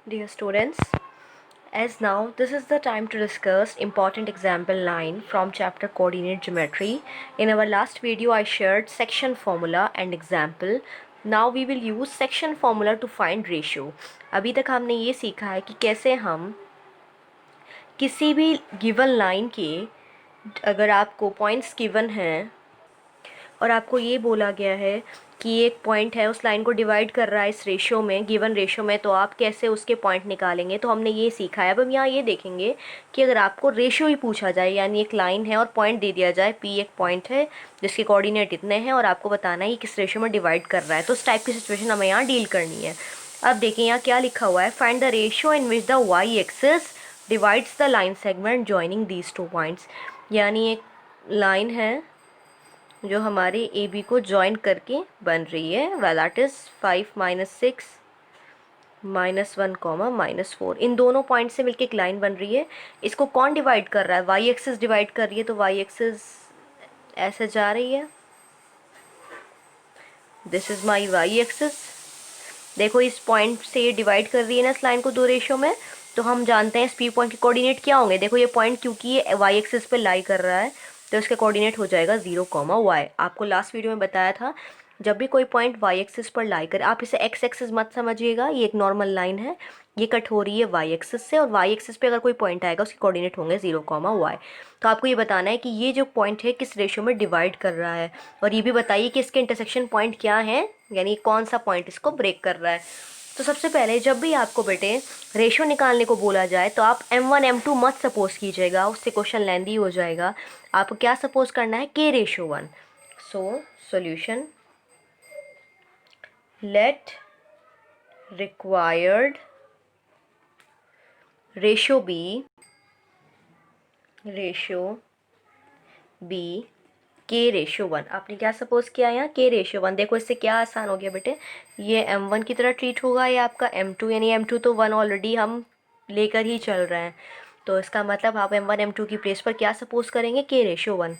Dear students, as now this is the time to discuss important example 9 from chapter coordinate geometry. In our last video I shared section formula and example. Now we will use section formula to find ratio. अभी तक हमने ये सीखा है कि कैसे हम किसी भी गिवन लाइन के अगर आपको पॉइंट्स गिवन हैं और आपको ये बोला गया है कि एक पॉइंट है उस लाइन को डिवाइड कर रहा है इस रेशियो में, गिवन रेशियो में, तो आप कैसे उसके पॉइंट निकालेंगे। तो हमने ये सीखा है। अब हम यहाँ ये देखेंगे कि अगर आपको रेशियो ही पूछा जाए, यानी एक लाइन है और पॉइंट दे दिया जाए, पी एक पॉइंट है जिसके कोऑर्डिनेट इतने हैं और आपको बताना है कि किस रेशियो में डिवाइड कर रहा है, तो उस टाइप की सिचुएशन हमें यहाँ डील करनी है। अब देखिए यहाँ क्या लिखा हुआ है, find the ratio in which the Y axis divides the line segment joining these two points. यानी एक लाइन है जो हमारे ए बी को ज्वाइन करके बन रही है, वेल दैट इज़ 5 -6 -1 -4। इन दोनों पॉइंट से मिलके एक लाइन बन रही है। इसको कौन डिवाइड कर रहा है? वाई एक्सिस डिवाइड कर रही है, तो वाई एक्सिस ऐसे जा रही है, this is my Y axis. देखो इस पॉइंट से ये डिवाइड कर रही है ना इस लाइन को दो रेशियो में, तो हम जानते हैं इस पी पॉइंट के कोऑर्डिनेट क्या होंगे। देखो ये पॉइंट क्योंकि ये वाई एक्सिस पे लाई कर रहा है तो इसके कोऑर्डिनेट हो जाएगा 0, आपको लास्ट वीडियो में बताया था जब भी कोई पॉइंट वाई एक्सिस पर लाई करे, आप इसे एक्स एक्सिस मत समझिएगा, ये एक नॉर्मल लाइन है, ये कट हो रही है वाई एक्सिस से, और वाई एक्सिस पे अगर कोई पॉइंट आएगा उसके कोऑर्डिनेट होंगे 0, तो आपको ये बताना है कि ये जो पॉइंट है किस रेशियो में डिवाइड कर रहा है, और ये भी बताइए कि इसके इंटरसेक्शन पॉइंट क्या है, यानी कौन सा पॉइंट इसको ब्रेक कर रहा है। तो सबसे पहले जब भी आपको बेटे रेशियो निकालने को बोला जाए तो आप m1 m2 मत सपोज कीजिएगा, उससे क्वेश्चन लेंदी हो जाएगा। आपको क्या सपोज करना है, k/1। So solution, let required ratio be k/1। आपने क्या सपोज किया यहाँ, k/1। देखो इससे क्या आसान हो गया बेटे, ये m1 की तरह ट्रीट होगा, ये आपका m2, यानी m2 तो 1 ऑलरेडी हम लेकर ही चल रहे हैं, तो इसका मतलब आप m1 m2 की प्लेस पर क्या सपोज करेंगे, k/1।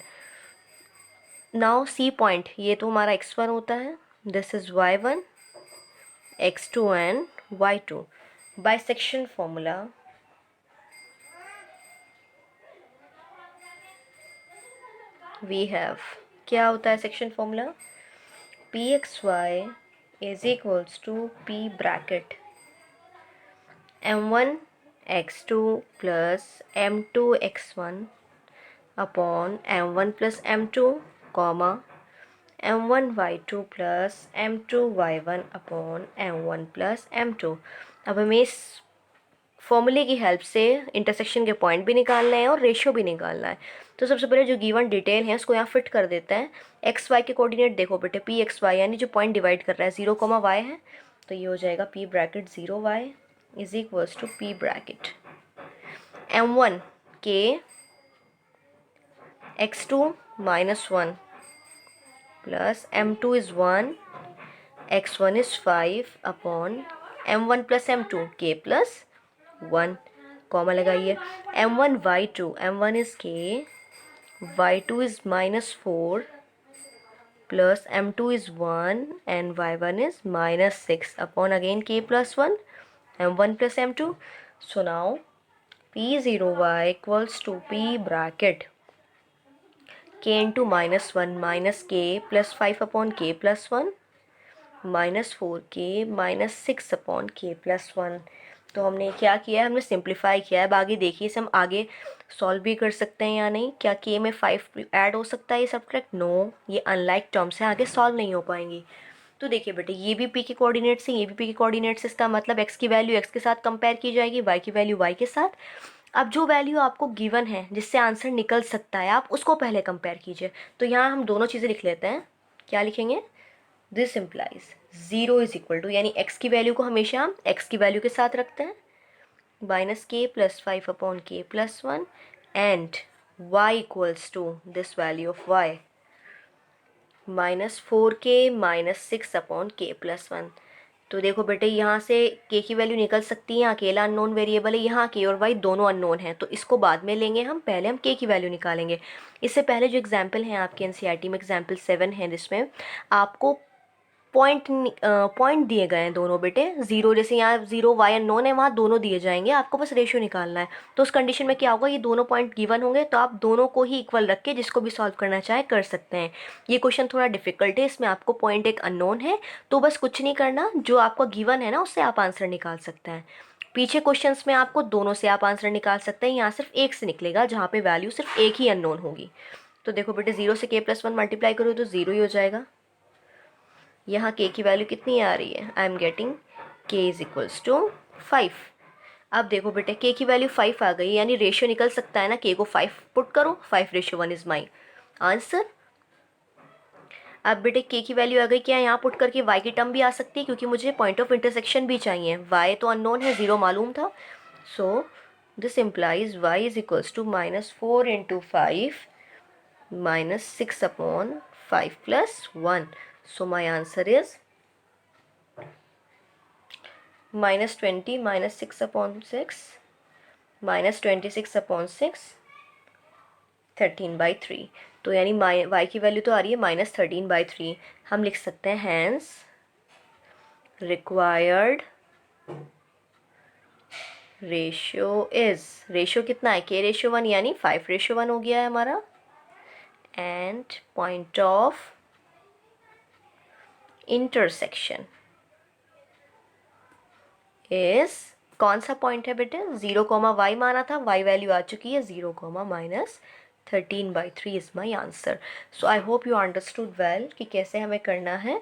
नाउ सी पॉइंट, ये तो हमारा x1 होता है, this is y1, x2 and y2। By section formula we have, क्या होता है section formula, pxy is equals to p bracket m1 x2 plus m2 x1 upon m1 plus m2 comma m1 y2 plus m2 y1 upon m1 plus m2। अब हमें इस फॉर्मूले की help से intersection के पॉइंट भी निकालना है और रेशियो भी निकालना है। तो सबसे पहले जो गिवन डिटेल है उसको यहाँ फिट कर देते हैं। एक्स वाई के कोऑर्डिनेट देखो बेटे, पी एक्स वाई यानी जो पॉइंट डिवाइड कर रहा है 0, है, तो ये हो जाएगा p bracket 0y is equals to p bracket m1 के x2 -1 plus m2 is 1, x1 is 5 upon m1 plus m2 k plus 1, comma लगाइए, m1 y2, m1 is k, y2 is -4 plus m2 is 1 and y1 is -6 upon again k plus 1, m1 plus m2। So now p0y equals to p bracket k into -1 minus k plus 5 upon k plus 1 -4k -6 upon k plus 1। तो हमने क्या किया है, हमने simplify किया है। अब आगे देखिए इसे हम आगे सॉल्व भी कर सकते हैं या नहीं, क्या k में 5 ऐड हो सकता है ये सब्ट्रैक्ट, नो, ये अनलाइक टर्म्स हैं, आगे सॉल्व नहीं हो पाएंगी। तो देखिए बेटे ये भी p के कोऑर्डिनेट्स हैं, ये भी p के कोऑर्डिनेट्स, इसका मतलब x की वैल्यू x के साथ कंपेयर की जाएगी, y की वैल्यू y के साथ। अब जो वैल्यू आपको गिवन है जिससे आंसर निकल सकता है आप उसको पहले कंपेयर कीजिए। तो यहाँ हम दोनों चीज़ें लिख लेते हैं, क्या लिखेंगे, this implies 0 is equal to, यानी x की वैल्यू को हमेशा हम x की वैल्यू के साथ रखते हैं, -k plus 5 upon k plus 1 and y equals to this value of y -4k -6 upon k plus 1। तो देखो बेटे यहाँ से k की वैल्यू निकल सकती है, अकेला अननोन वेरिएबल है, यहाँ k और y दोनों अननोन हैं, तो इसको बाद में लेंगे हम, पहले हम k की वैल्यू निकालेंगे। इससे पहले जो एग्जाम्पल हैं आपके एनसीईआरटी में एग्जाम्पल 7 है, जिसमें आपको पॉइंट दिए गए हैं दोनों बेटे, जीरो जैसे यहाँ जीरो वाई अननोन है वहाँ दोनों दिए जाएंगे, आपको बस रेशियो निकालना है। तो उस कंडीशन में क्या होगा, ये दोनों पॉइंट गिवन होंगे तो आप दोनों को ही इक्वल रख के जिसको भी सॉल्व करना चाहे कर सकते हैं। ये क्वेश्चन थोड़ा डिफिकल्ट है, इसमें आपको पॉइंट एक अननोन है, तो बस कुछ नहीं करना, जो आपको गिवन है ना उससे आप आंसर निकाल सकते हैं। पीछे क्वेश्चंस में आपको दोनों से आप आंसर निकाल सकते हैं, यहाँ सिर्फ एक से निकलेगा जहाँ पे वैल्यू सिर्फ एक ही अननोन होगी। तो देखो बेटे, जीरो से k+1 मल्टीप्लाई करो तो जीरो ही हो जाएगा। यहाँ k की वैल्यू कितनी आ रही है, I am getting k is equals to 5। अब देखो बेटे, k की वैल्यू 5 आ गई, यानी रेशियो निकल सकता है ना, k को 5 पुट करो, 5:1 इज माई आंसर। अब बेटे k की वैल्यू आ गई, क्या यहाँ पुट करके y की टर्म भी आ सकती है, क्योंकि मुझे पॉइंट ऑफ इंटरसेक्शन भी चाहिए। y तो अननोन है, ज़ीरो मालूम था, so this implies y is equals to -4 × 5 -6/5 + 1। So my answer is -20 -6/6 -26/6 13/3। तो यानी y की वैल्यू तो आ रही है -13/3। हम लिख सकते हैं hence required ratio is, ratio कितना है, k/1 यानी 5:1 हो गया है हमारा। And point of intersection is, कौन सा पॉइंट है बेटे, 0, माना था, y वैल्यू आ चुकी है 0, -13/3 is my answer. So I hope you understood well कि कैसे हमें करना है।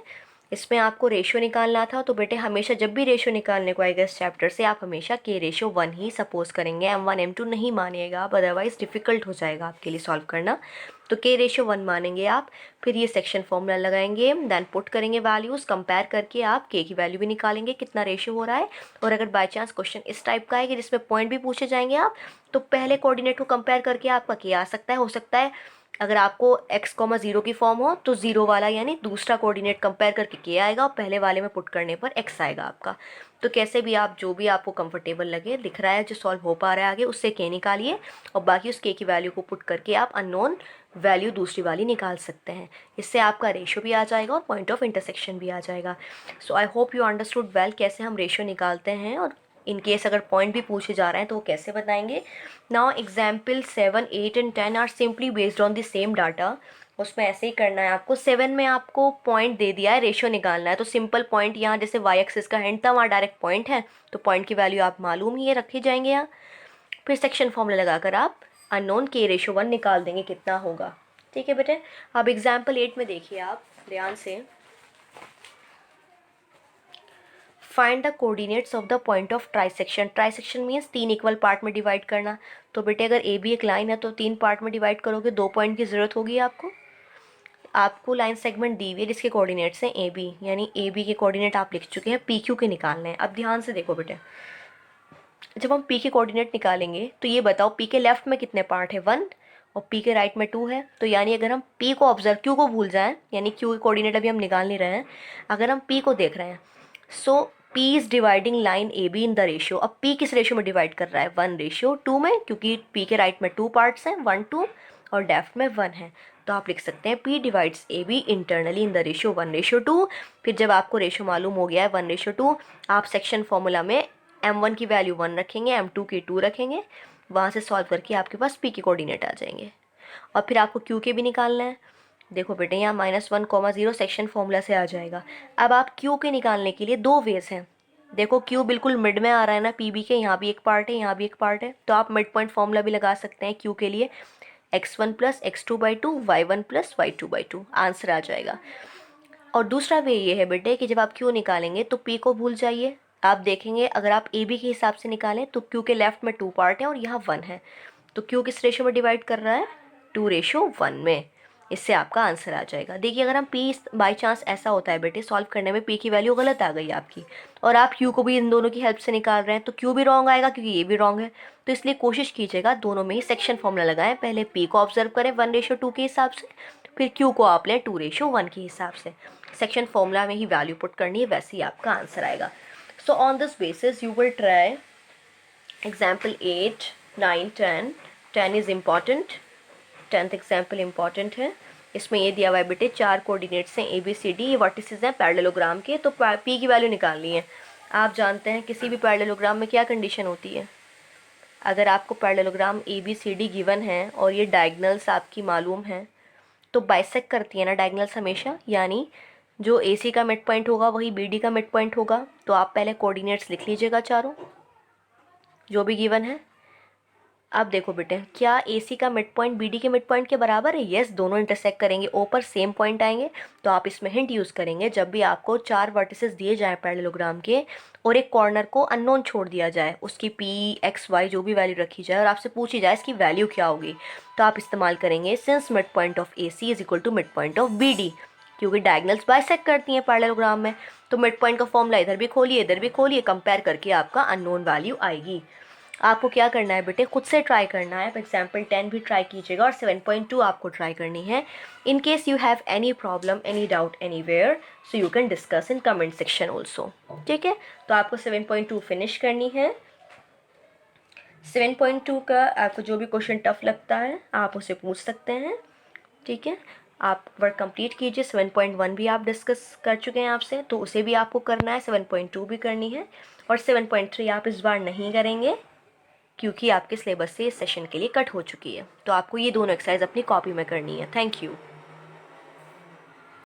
इसमें आपको रेशियो निकालना था, तो बेटे हमेशा जब भी रेशियो निकालने को आएगा इस चैप्टर से, आप हमेशा k/1 ही सपोज करेंगे, m1 m2 नहीं मानिएगा आप, अदरवाइज डिफिकल्ट हो जाएगा आपके लिए सॉल्व करना। तो k/1 मानेंगे आप, फिर ये सेक्शन फॉर्मूला लगाएंगे, देन पुट करेंगे वैल्यूज़, कंपेयर करके आप k की वैल्यू भी निकालेंगे कितना रेशियो हो रहा है। और अगर बाय चांस क्वेश्चन इस टाइप का है कि जिसमें पॉइंट भी पूछे जाएंगे आप, तो पहले कोऑर्डिनेट को कंपेयर करके आपका k आ सकता है, हो सकता है अगर आपको x, 0 की फॉर्म हो तो 0 वाला यानी दूसरा कोऑर्डिनेट कंपेयर करके k आएगा और पहले वाले में पुट करने पर x आएगा आपका। तो कैसे भी आप, जो भी आपको कंफर्टेबल लगे, दिख रहा है जो सॉल्व हो पा रहा है आगे, उससे k निकालिए और बाकी उस k की वैल्यू को पुट करके आप अननोन वैल्यू दूसरी वाली निकाल सकते हैं। इससे आपका रेशियो भी आ जाएगा और पॉइंट ऑफ इंटरसेक्शन भी आ जाएगा। So I hope you understood well कैसे हम रेशियो निकालते हैं, और इन केस अगर पॉइंट भी पूछे जा रहे हैं तो वो कैसे बताएंगे। Now example 7, 8 and 10 are simply based on the same data. उसमें ऐसे ही करना है आपको। 7 में आपको पॉइंट दे दिया है, रेशियो निकालना है, तो सिंपल पॉइंट यहाँ जैसे y एक्सिस का हैंड था वहाँ डायरेक्ट पॉइंट है, तो पॉइंट की वैल्यू आप मालूम ही है, रखे जाएंगे यहाँ। फिर सेक्शन फॉर्मूला लगाकर आप अननोन k/1 निकाल देंगे कितना होगा। ठीक है बेटे। अब एग्जाम्पल 8 में देखिए आप ध्यान से, find the coordinates of the point of trisection. Trisection means 3 equal part में डिवाइड करना। तो बेटे अगर ए बी एक लाइन है तो 3 पार्ट में डिवाइड करोगे, 2 पॉइंट की ज़रूरत होगी आपको लाइन सेगमेंट दी हुई है जिसके कोऑर्डिनेट्स हैं ए बी, यानी ए बी के कोऑर्डिनेट आप लिख चुके हैं, पी क्यू के निकालने हैं। अब ध्यान से देखो बेटे, जब हम पी के कोऑर्डिनेट निकालेंगे तो ये बताओ पी के लेफ्ट में कितने पार्ट है, 1, और पी के राइट में 2 है। तो यानी अगर हम पी को ऑब्जर्व, क्यू को भूल जाएं, यानी क्यू के कोऑर्डिनेट अभी हम निकाल नहीं रहे हैं, अगर हम पी को देख रहे हैं, so P is dividing line A B in the ratio. अब पी किस रेशियो में डिवाइड कर रहा है, 1:2 में, क्योंकि पी के राइट में 2 पार्ट्स हैं, 1 2, और लेफ्ट में 1 है। तो आप लिख सकते हैं P divides A B internally in the ratio 1:2। फिर जब आपको रेशियो मालूम हो गया है 1:2, आप सेक्शन फॉर्मूला में m1 की वैल्यू 1 रखेंगे, m2 की 2 रखेंगे, वहाँ से सॉल्व करके आपके पास p के कोऑर्डिनेट आ जाएंगे। और फिर आपको q के भी निकालना है। देखो बेटे यहाँ -1, 0 सेक्शन फॉर्मूला से आ जाएगा। अब आप q के निकालने के लिए 2 वेज हैं। देखो q बिल्कुल मिड में आ रहा है ना पी बी के, यहाँ भी एक पार्ट है, यहाँ भी एक पार्ट है, तो आप मिड पॉइंट फॉर्मूला भी लगा सकते हैं q के लिए, x1 + x2/2 y1 + y2/2 answer आ जाएगा। और दूसरा वे ये है बेटे कि जब आप क्यू निकालेंगे तो पी को भूल जाइए। आप देखेंगे अगर आप ए बी के हिसाब से निकालें तो क्यू के लेफ्ट में 2 पार्ट हैं और यहाँ 1 है, तो क्यू किस रेशियो में डिवाइड कर रहा है, 2:1 में। इससे आपका आंसर आ जाएगा। देखिए अगर हम पी, बाई चांस ऐसा होता है बेटे सॉल्व करने में पी की वैल्यू गलत आ गई आपकी, और आप क्यू को भी इन दोनों की हेल्प से निकाल रहे हैं, तो क्यू भी रॉन्ग आएगा क्योंकि ये भी रॉन्ग है। तो इसलिए कोशिश कीजिएगा दोनों में ही सेक्शन फॉर्मूला लगाएं, पहले पी को ऑब्जर्व करें 1:2 के हिसाब से, फिर क्यू को आप लें 2:1 के हिसाब से। सेक्शन फॉर्मूला में ही वैल्यू पुट करनी है, वैसे ही आपका आंसर आएगा। So on this basis you will try example 8, 9, 10। 10 is important, 10th example important है। इसमें ये दिया हुआ है बेटे 4 कोऑर्डिनेट्स हैं ABCD, ये वर्टिसेस हैं पैरेललोग्राम के, तो P की वैल्यू निकालनी है। आप जानते हैं किसी भी पैरेललोग्राम में क्या कंडीशन होती है, अगर आपको पैरेललोग्राम ABCD गिवन है और ये डायगनल्स आपकी मालूम है तो बाइसेक्ट करती है ना डायगनल्स हमेशा, यानी जो AC का मिड पॉइंट होगा वही BD का मिड पॉइंट होगा। तो आप पहले कोऑर्डिनेट्स लिख लीजिएगा चारों जो भी गिवन है। अब देखो बेटे, क्या AC का मिड पॉइंट BD के मिड पॉइंट के बराबर है? यस, दोनों इंटरसेक्ट करेंगे, O पर सेम पॉइंट आएंगे। तो आप इसमें हिंट यूज़ करेंगे, जब भी आपको 4 वर्टिसेस दिए जाए पैरेललोग्राम के और एक कॉर्नर को अननोन छोड़ दिया जाए, उसकी P X Y जो भी वैल्यू रखी जाए और आपसे पूछी जाए इसकी वैल्यू क्या होगी, तो आप इस्तेमाल करेंगे since mid point of AC is equal to mid point of BD, क्योंकि डायगनल्स बाइसेक्ट करती हैं पैरेललोग्राम में। तो मिड पॉइंट का फॉर्मूला इधर भी खोलिए इधर भी खोलिए, कंपेयर करके आपका अननोन वैल्यू आएगी। आपको क्या करना है बेटे, खुद से ट्राई करना है। एग्जाम्पल 10 भी ट्राई कीजिएगा और 7.2 आपको ट्राई करनी है। In case you have any problem any doubt anywhere so you can discuss in comment section also. ठीक है, तो आपको 7.2 फिनिश करनी है। 7.2 का आपको जो भी क्वेश्चन टफ लगता है आप उसे पूछ सकते हैं। ठीक है, आप वर्क कंप्लीट कीजिए। 7.1 भी आप डिस्कस कर चुके हैं आपसे, तो उसे भी आपको करना है। 7.2 भी करनी है और 7.3 आप इस बार नहीं करेंगे क्योंकि आपके सिलेबस से इस सेशन के लिए कट हो चुकी है। तो आपको ये दोनों एक्सरसाइज अपनी कॉपी में करनी है। Thank you.